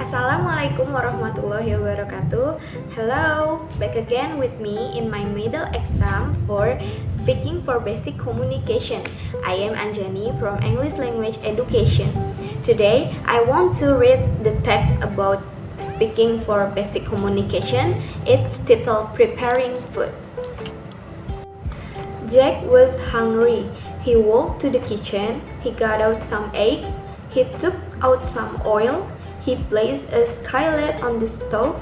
Assalamualaikum warahmatullahi wabarakatuh. Hello, back again with me in my middle exam for Speaking for Basic Communication. I am Anjani from English Language Education. Today, I want to read the text about Speaking for Basic Communication. It's titled Preparing Food. Jack was hungry. He walked to the kitchen. He got out some eggs. He took out some oil. He placed a skillet on the stove.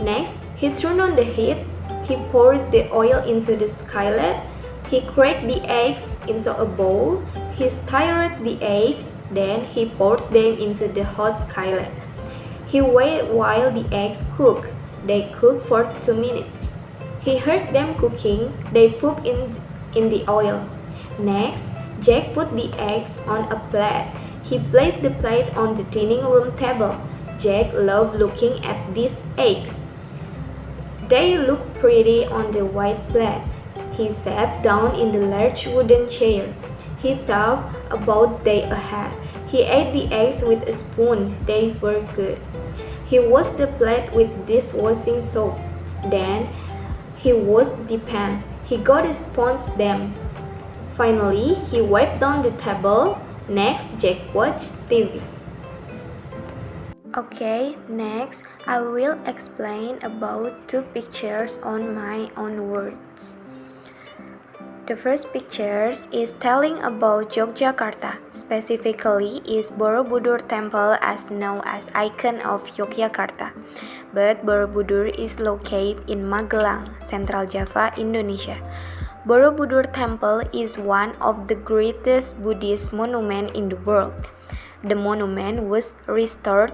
Next, he turned on the heat. He poured the oil into the skillet. He cracked the eggs into a bowl. He stirred the eggs. Then he poured them into the hot skillet. He waited while the eggs cooked. They cooked for 2 minutes. He heard them cooking. They pooped in the oil. Next, Jack put the eggs on a plate. He placed the plate on the dining room table. Jack loved looking at these eggs. They looked pretty on the white plate. He sat down in the large wooden chair. He thought about the day ahead. He ate the eggs with a spoon. They were good. He washed the plate with dishwashing soap. Then he washed the pan. He got a sponge then. Finally, he wiped down the table. Next, Jack watched TV. Okay, next I will explain about 2 pictures on my own words. The first picture is telling about Yogyakarta, specifically is Borobudur Temple as known as icon of Yogyakarta. But Borobudur is located in Magelang, Central Java, Indonesia. Borobudur Temple is one of the greatest Buddhist monuments in the world. The monument was restored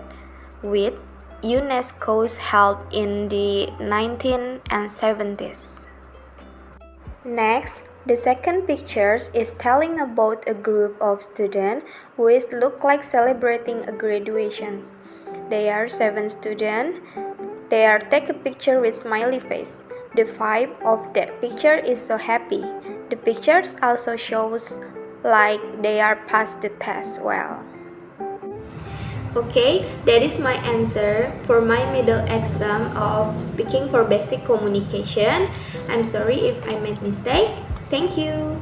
with UNESCO's help in the 1970s. Next, the second picture is telling about a group of students who look like celebrating a graduation. There are 7 students. They are take a picture with smiley face. The vibe of that picture is so happy. The picture also shows like they are passed the test well. Okay, that is my answer for my middle exam of Speaking for Basic Communication. I'm sorry if I made mistake. Thank you.